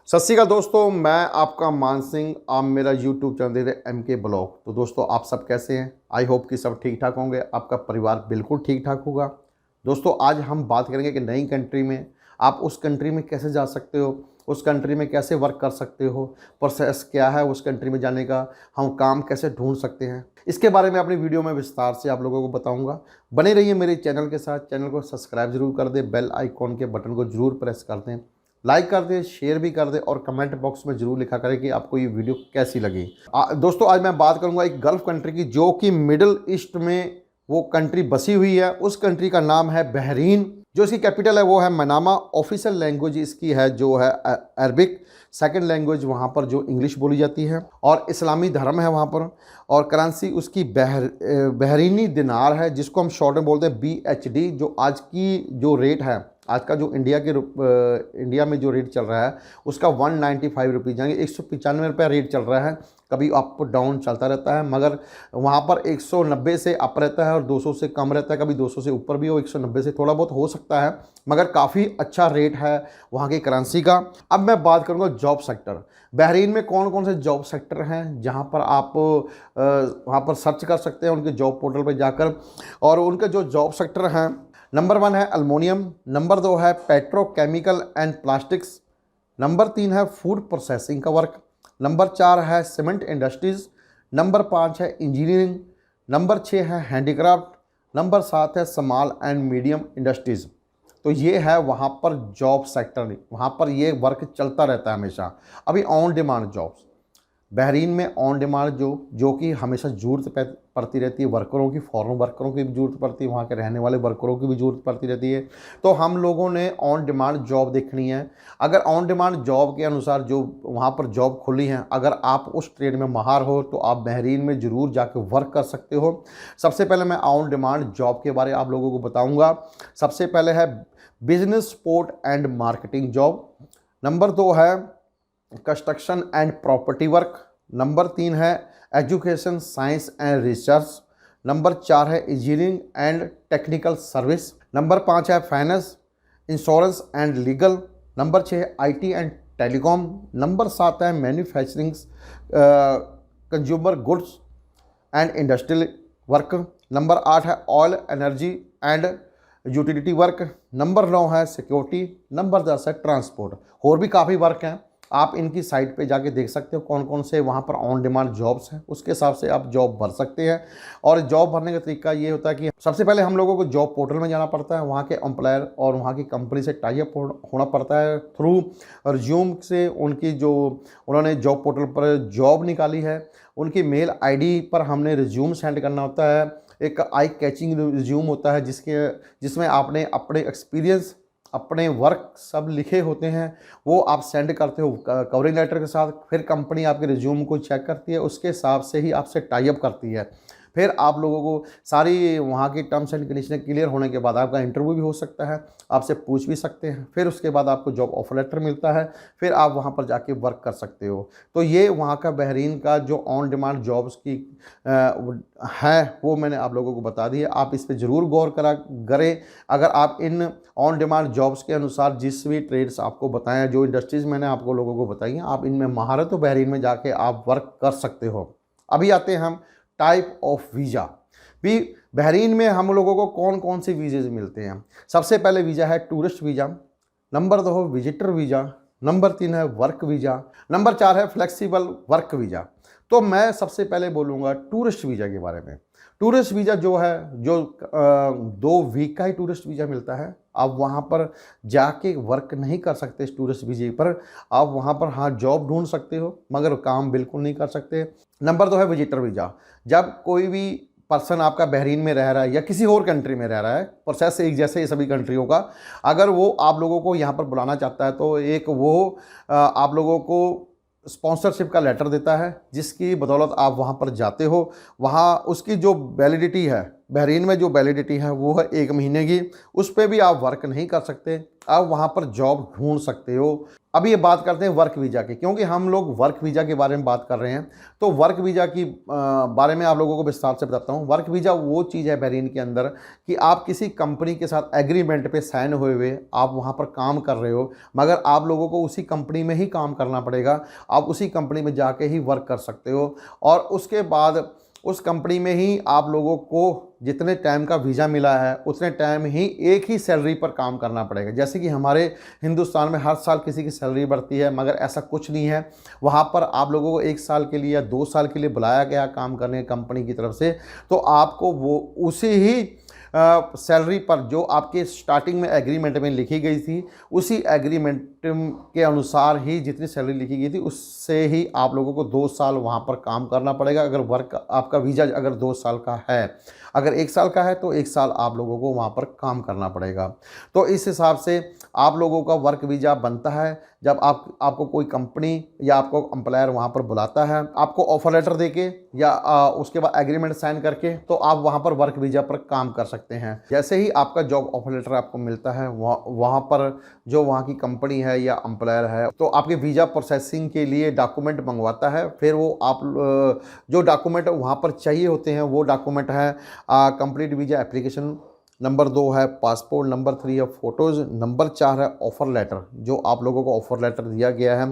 सत श्री अकाल दोस्तों, मैं आपका मान सिंह। आप मेरा यूट्यूब चैनल देख रहे हैं MK ब्लॉग। तो दोस्तों, आप सब कैसे हैं? आई होप कि सब ठीक ठाक होंगे, आपका परिवार बिल्कुल ठीक ठाक होगा। दोस्तों, आज हम बात करेंगे कि नई कंट्री में आप उस कंट्री में कैसे जा सकते हो, उस कंट्री में कैसे वर्क कर सकते हो, प्रोसेस क्या है उस कंट्री में जाने का, हम काम कैसे ढूंढ सकते हैं। इसके बारे में अपनी वीडियो में विस्तार से आप लोगों को बताऊंगा। बने रहिए मेरे चैनल के साथ। चैनल को सब्सक्राइब जरूर कर दें, बेल आइकॉन के बटन को जरूर प्रेस कर दें, लाइक कर दें, शेयर भी कर दें और कमेंट बॉक्स में ज़रूर लिखा करें कि आपको ये वीडियो कैसी लगी। दोस्तों, आज मैं बात करूंगा एक गल्फ़ कंट्री की, जो कि मिडिल ईस्ट में वो कंट्री बसी हुई है। उस कंट्री का नाम है बहरीन। जो इसकी कैपिटल है वो है मनामा। ऑफिशियल लैंग्वेज इसकी है जो है अरबिक। सेकंड लैंग्वेज वहाँ पर जो इंग्लिश बोली जाती है और इस्लामी धर्म है वहाँ पर। और करेंसी उसकी बहरीनी दिनार है, जिसको हम शॉर्ट में बोलते हैं BHD। जो आज की जो रेट है, आज का जो इंडिया में जो रेट चल रहा है उसका 195 रुपीज़, यानी 195 रुपये रेट चल रहा है। कभी अप डाउन चलता रहता है, मगर वहाँ पर 190 से अप रहता है और 200 से कम रहता है। कभी 200 से ऊपर भी हो, 190 से थोड़ा बहुत हो सकता है, मगर काफ़ी अच्छा रेट है वहाँ की करेंसी का। अब मैं बात करूँगा जॉब सेक्टर। बहरीन में कौन कौन से जॉब सेक्टर हैं जहाँ पर आप वहाँ पर सर्च कर सकते हैं उनके जॉब पोर्टल पर जाकर। और उनके जो जॉब सेक्टर हैं, नंबर 1 है अल्मोनियम, नंबर 2 है पेट्रोकेमिकल एंड प्लास्टिक्स, नंबर 3 है फूड प्रोसेसिंग का वर्क, नंबर 4 है सीमेंट इंडस्ट्रीज़, नंबर 5 है इंजीनियरिंग, नंबर 6 है हैंडीक्राफ्ट, नंबर 7 है स्मॉल एंड मीडियम इंडस्ट्रीज़। तो ये है वहाँ पर जॉब सेक्टर, वहाँ पर ये वर्क चलता रहता है हमेशा। अभी ऑन डिमांड जॉब्स बहरीन में ऑन डिमांड जो कि हमेशा ज़रूरत पड़ती रहती है वर्करों की, फॉरेन वर्करों की भी ज़रूरत पड़ती है, वहाँ के रहने वाले वर्करों की भी ज़रूरत पड़ती रहती है। तो हम लोगों ने ऑन डिमांड जॉब देखनी है। अगर ऑन डिमांड जॉब के अनुसार जो वहाँ पर जॉब खुली हैं, अगर आप उस ट्रेड में माहिर हो तो आप बहरीन में ज़रूर जाकर वर्क कर सकते हो। सबसे पहले मैं ऑन डिमांड जॉब के बारे में आप लोगों को बताऊँगा। सबसे पहले है business support and marketing job, number 2 है construction and property work, number 3 है education science and research, number 4 है engineering and technical service, number 5 है finance, insurance and legal, number 6 है IT एंड टेलीकॉम, नंबर 7 है manufacturing consumer goods and industrial work, number 8 है oil energy and utility work, number 9 है security, number 10 है transport. और भी काफ़ी वर्क हैं, आप इनकी साइट पे जाके देख सकते हो कौन कौन से वहाँ पर ऑन डिमांड जॉब्स हैं, उसके हिसाब से आप जॉब भर सकते हैं। और जॉब भरने का तरीका ये होता है कि सबसे पहले हम लोगों को जॉब पोर्टल में जाना पड़ता है, वहाँ के एम्प्लॉयर और वहाँ की कंपनी से टाई अप होना पड़ता है। थ्रू रिज्यूम से उनकी जो उन्होंने जॉब पोर्टल पर जॉब निकाली है, उनकी मेल ID पर हमने रिज्यूम सेंड करना होता है। एक आई कैचिंग रिज्यूम होता है जिसमें आपने अपने एक्सपीरियंस, अपने वर्क सब लिखे होते हैं, वो आप सेंड करते हो कवरिंग लेटर के साथ। फिर कंपनी आपके रिज्यूम को चेक करती है, उसके हिसाब से ही आपसे टाई अप करती है। फिर आप लोगों को सारी वहाँ की टर्म्स एंड कंडीशन क्लियर होने के बाद आपका इंटरव्यू भी हो सकता है, आपसे पूछ भी सकते हैं। फिर उसके बाद आपको जॉब ऑफर लेटर मिलता है, फिर आप वहाँ पर जाके वर्क कर सकते हो। तो ये वहाँ का बहरीन का जो ऑन डिमांड जॉब्स की है वो मैंने आप लोगों को बता दी है। आप इस पर ज़रूर गौर करें। अगर आप इन ऑन डिमांड जॉब्स के अनुसार जिस भी ट्रेड्स आपको बताएं, जो इंडस्ट्रीज़ मैंने आपको लोगों को बताई हैं, आप इनमें माहिर तो बहरीन में जाके आप वर्क कर सकते हो। अभी आते हैं हम टाइप ऑफ वीज़ा। भी बहरीन में हम लोगों को कौन कौन से वीज़े मिलते हैं। सबसे पहले वीज़ा है टूरिस्ट वीज़ा, नंबर 2 है विजिटर वीज़ा, नंबर 3 है वर्क वीज़ा, नंबर 4 है फ्लेक्सिबल वर्क वीज़ा। तो मैं सबसे पहले बोलूँगा टूरिस्ट वीज़ा के बारे में। टूरिस्ट वीज़ा जो है, जो 2 वीक का ही टूरिस्ट वीज़ा मिलता है। आप वहाँ पर जाके वर्क नहीं कर सकते इस टूरिस्ट वीज़े पर। आप वहाँ पर हाँ जॉब ढूंढ सकते हो, मगर काम बिल्कुल नहीं कर सकते। नंबर 2 है विजिटर वीज़ा। जब कोई भी पर्सन आपका बहरीन में रह रहा है या किसी और कंट्री में रह रहा है, प्रोसेस एक जैसे ही सभी कंट्रियों का, अगर वो आप लोगों को यहाँ पर बुलाना चाहता है तो एक वो आप लोगों को स्पॉन्सरशिप का लेटर देता है, जिसकी बदौलत आप वहाँ पर जाते हो। वहाँ उसकी जो वैलिडिटी है, बहरीन में जो वैलिडिटी है वो है 1 महीने की। उस पर भी आप वर्क नहीं कर सकते, आप वहाँ पर जॉब ढूंढ सकते हो। अब ये बात करते हैं वर्क वीज़ा की, क्योंकि हम लोग वर्क वीज़ा के बारे में बात कर रहे हैं। तो वर्क वीज़ा की बारे में आप लोगों को विस्तार से बताता हूँ। वर्क वीज़ा वो चीज़ है बहरीन के अंदर कि आप किसी कंपनी के साथ एग्रीमेंट पे साइन हुए आप वहाँ पर काम कर रहे हो, मगर आप लोगों को उसी कंपनी में ही काम करना पड़ेगा। आप उसी कंपनी में जाके ही वर्क कर सकते हो, और उसके बाद उस कंपनी में ही आप लोगों को जितने टाइम का वीज़ा मिला है उतने टाइम ही एक ही सैलरी पर काम करना पड़ेगा। जैसे कि हमारे हिंदुस्तान में हर साल किसी की सैलरी बढ़ती है, मगर ऐसा कुछ नहीं है। वहाँ पर आप लोगों को 1 साल के लिए या 2 साल के लिए बुलाया गया काम करने कंपनी की तरफ से, तो आपको वो उसी ही सैलरी पर जो आपके स्टार्टिंग में एग्रीमेंट में लिखी गई थी, उसी एग्रीमेंट के अनुसार ही जितनी सैलरी लिखी गई थी उससे ही आप लोगों को 2 साल वहाँ पर काम करना पड़ेगा। अगर वर्क आपका वीज़ा अगर 2 साल का है, अगर 1 साल का है तो 1 साल आप लोगों को वहाँ पर काम करना पड़ेगा। तो इस हिसाब से आप लोगों का वर्क वीज़ा बनता है जब आपको कोई कंपनी या आपको एम्प्लॉयर वहाँ पर बुलाता है, आपको ऑफर लेटर देके या उसके बाद एग्रीमेंट साइन करके, तो आप वहाँ पर वर्क वीज़ा पर काम कर सकते हैं। जैसे ही आपका जॉब ऑफर लेटर आपको मिलता है, वहाँ पर जो वहाँ की कंपनी है या एम्प्लॉयर है तो आपके वीज़ा प्रोसेसिंग के लिए डॉक्यूमेंट मंगवाता है। फिर वो आप जो डॉक्यूमेंट वहाँ पर चाहिए होते हैं वो डॉक्यूमेंट है कंप्लीट वीज़ा एप्लीकेशन, नंबर 2 है पासपोर्ट, नंबर 3 है फ़ोटोज़, नंबर 4 है ऑफ़र लेटर जो आप लोगों को ऑफ़र लेटर दिया गया है,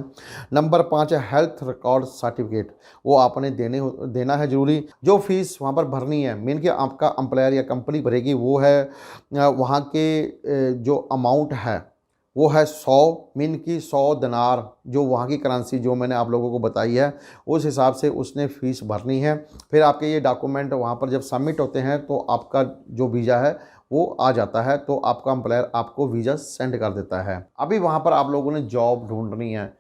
नंबर 5 है हेल्थ रिकॉर्ड सर्टिफिकेट, वो आपने देना है ज़रूरी। जो फ़ीस वहाँ पर भरनी है मेन कि आपका एम्प्लॉयर या कंपनी भरेगी वो है वहाँ के जो अमाउंट है वो है 100 मीन की 100 दिनार, जो वहाँ की करेंसी जो मैंने आप लोगों को बताई है उस हिसाब से उसने फ़ीस भरनी है। फिर आपके ये डॉक्यूमेंट वहाँ पर जब सबमिट होते हैं तो आपका जो वीज़ा है वो आ जाता है, तो आपका एम्प्लॉयर आपको वीज़ा सेंड कर देता है। अभी वहाँ पर आप लोगों ने जॉब ढूंढनी है।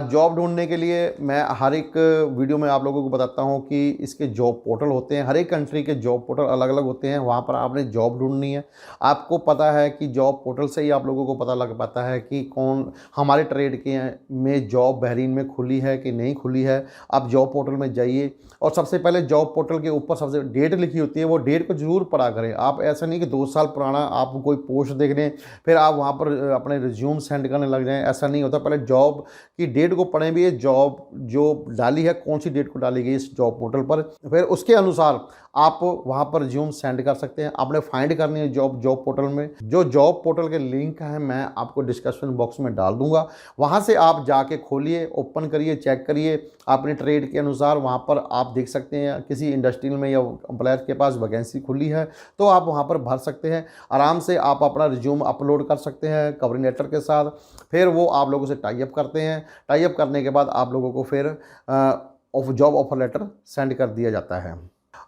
जॉब ढूंढने के लिए मैं हर एक वीडियो में आप लोगों को बताता हूँ कि इसके जॉब पोर्टल होते हैं, हर एक कंट्री के जॉब पोर्टल अलग अलग होते हैं। वहाँ पर आपने जॉब ढूंढनी है। आपको पता है कि जॉब पोर्टल से ही आप लोगों को पता लग पाता है कि कौन हमारे ट्रेड के में जॉब बहरीन में खुली है कि नहीं खुली है। आप जॉब पोर्टल में जाइए और सबसे पहले जॉब पोर्टल के ऊपर सबसे डेट लिखी होती है, वो डेट को ज़रूर पढ़ा करें। आप ऐसा नहीं कि 2 साल पुराना आप कोई पोस्ट देख लें फिर आप वहाँ पर अपने रिज्यूम सेंड करने लग जाएँ, ऐसा नहीं होता। पहले जॉब की डेट को पढ़ें भी, ये जॉब जो डाली है कौन सी डेट को डाली गई इस जॉब पोर्टल पर, फिर उसके अनुसार आप वहाँ पर रिज्यूम सेंड कर सकते हैं। आपने फाइंड करनी है जॉब पोर्टल में। जो जॉब पोर्टल के लिंक है मैं आपको डिस्क्रिप्शन बॉक्स में डाल दूंगा, वहाँ से आप जाके खोलिए, ओपन करिए, चेक करिए अपने ट्रेड के अनुसार। वहाँ पर आप देख सकते हैं किसी इंडस्ट्री में या एम्प्लॉयर के पास वैकेंसी खुली है तो आप वहाँ पर भर सकते हैं। आराम से आप अपना रिज्यूम अपलोड कर सकते हैं कवरिंग लेटर के साथ। फिर वो आप लोगों से टाई अप करते हैं। टाई अप करने के बाद आप लोगों को फिर जॉब ऑफर लेटर सेंड कर दिया जाता है।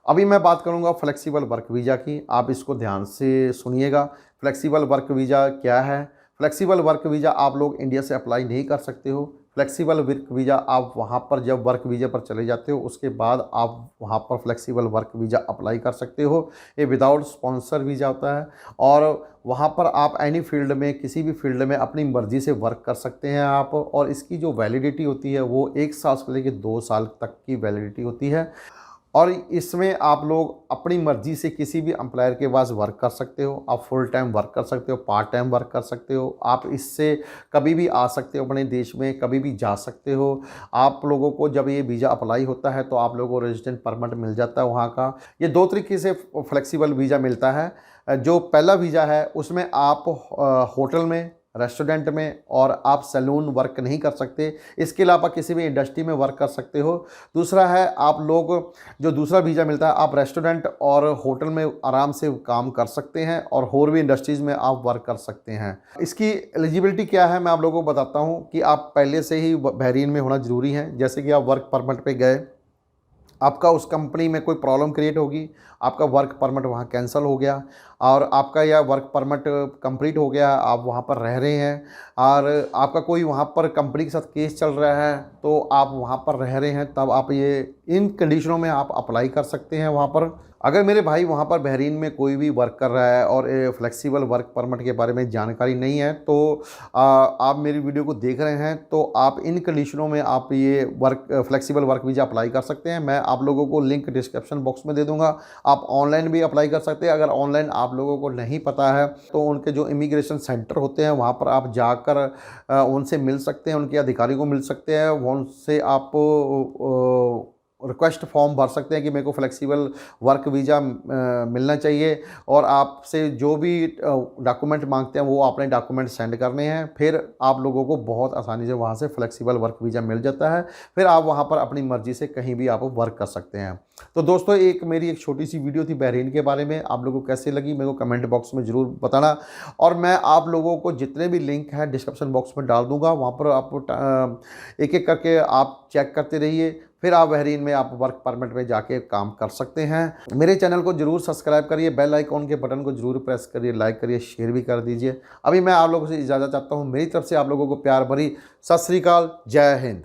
अभी मैं बात करूंगा फ्लेक्सिबल वर्क वीज़ा की, आप इसको ध्यान से सुनिएगा। फ्लेक्सिबल वर्क वीज़ा क्या है? फ्लेक्सिबल वर्क वीज़ा आप लोग इंडिया से अप्लाई नहीं कर सकते हो। फ्लेक्सिबल वर्क वीज़ा आप वहाँ पर जब वर्क वीज़ा पर चले जाते हो उसके बाद आप वहाँ पर फ्लेक्सिबल वर्क वीज़ा अप्लाई कर सकते हो। ये विदाउट स्पॉन्सर वीज़ा होता है और वहाँ पर आप एनी फील्ड में किसी भी फील्ड में अपनी मर्ज़ी से वर्क कर सकते हैं आप। और इसकी जो वैलिडिटी होती है वो 1 साल से लेकर 2 साल तक की वैलिडिटी होती है। और इसमें आप लोग अपनी मर्ज़ी से किसी भी एम्प्लॉयर के पास वर्क कर सकते हो। आप फुल टाइम वर्क कर सकते हो, पार्ट टाइम वर्क कर सकते हो। आप इससे कभी भी आ सकते हो अपने देश में, कभी भी जा सकते हो। आप लोगों को जब ये वीज़ा अप्लाई होता है तो आप लोगों को रेजिडेंट परमिट मिल जाता है वहाँ का। ये 2 तरीके से फ्लेक्सिबल वीज़ा मिलता है। जो पहला वीज़ा है उसमें आप होटल में, रेस्टोरेंट में और आप सैलून वर्क नहीं कर सकते। इसके अलावा किसी भी इंडस्ट्री में वर्क कर सकते हो। दूसरा है आप लोग जो दूसरा वीज़ा मिलता है आप रेस्टोरेंट और होटल में आराम से काम कर सकते हैं और भी इंडस्ट्रीज़ में आप वर्क कर सकते हैं। इसकी एलिजिबिलिटी क्या है मैं आप लोगों को बताता हूँ कि आप पहले से ही बहरीन में होना ज़रूरी है। जैसे कि आप वर्क परमिट पे गए, आपका उस कंपनी में कोई प्रॉब्लम क्रिएट होगी, आपका वर्क परमिट वहाँ कैंसिल हो गया और आपका यह वर्क परमिट कंप्लीट हो गया, आप वहाँ पर रह रहे हैं और आपका कोई वहाँ पर कंपनी के साथ केस चल रहा है तो आप वहाँ पर रह रहे हैं, तब आप ये इन कंडीशनों में आप अप्लाई कर सकते हैं वहाँ पर। अगर मेरे भाई वहाँ पर बहरीन में कोई भी वर्क कर रहा है और फ्लेक्सिबल वर्क परमिट के बारे में जानकारी नहीं है तो आप मेरी वीडियो को देख रहे हैं तो आप इन कंडीशनों में आप ये फ्लेक्सिबल वर्क वीज़ा अप्लाई कर सकते हैं। मैं आप लोगों को लिंक डिस्क्रिप्शन बॉक्स में दे दूँगा, आप ऑनलाइन भी अप्लाई कर सकते हैं। अगर ऑनलाइन आप लोगों को नहीं पता है तो उनके जो इमिग्रेशन सेंटर होते हैं वहाँ पर आप जाकर उनसे मिल सकते हैं, उनके अधिकारी को मिल सकते हैं, उनसे आप रिक्वेस्ट फॉर्म भर सकते हैं कि मेरे को फ्लेक्सिबल वर्क वीज़ा मिलना चाहिए, और आपसे जो भी डॉक्यूमेंट मांगते हैं वो आपने डॉक्यूमेंट सेंड करने हैं। फिर आप लोगों को बहुत आसानी से वहाँ से फ्लेक्सिबल वर्क वीज़ा मिल जाता है। फिर आप वहाँ पर अपनी मर्ज़ी से कहीं भी आप वर्क कर सकते हैं। तो दोस्तों मेरी एक छोटी सी वीडियो थी बहरीन के बारे में, आप लोगों को कैसी लगी मेरे को कमेंट बॉक्स में ज़रूर बताना, और मैं आप लोगों को जितने भी लिंक हैं डिस्क्रिप्शन बॉक्स में डाल दूँगा, वहाँ पर आप एक एक करके आप चेक करते रहिए। फिर आप बहरीन में आप वर्क परमिट में जाके काम कर सकते हैं। मेरे चैनल को जरूर सब्सक्राइब करिए, बेल आइकॉन के बटन को जरूर प्रेस करिए, लाइक करिए, शेयर भी कर दीजिए। अभी मैं आप लोगों से इजाज़त चाहता हूँ। मेरी तरफ से आप लोगों को प्यार भरी सत श्री अकाल, जय हिंद।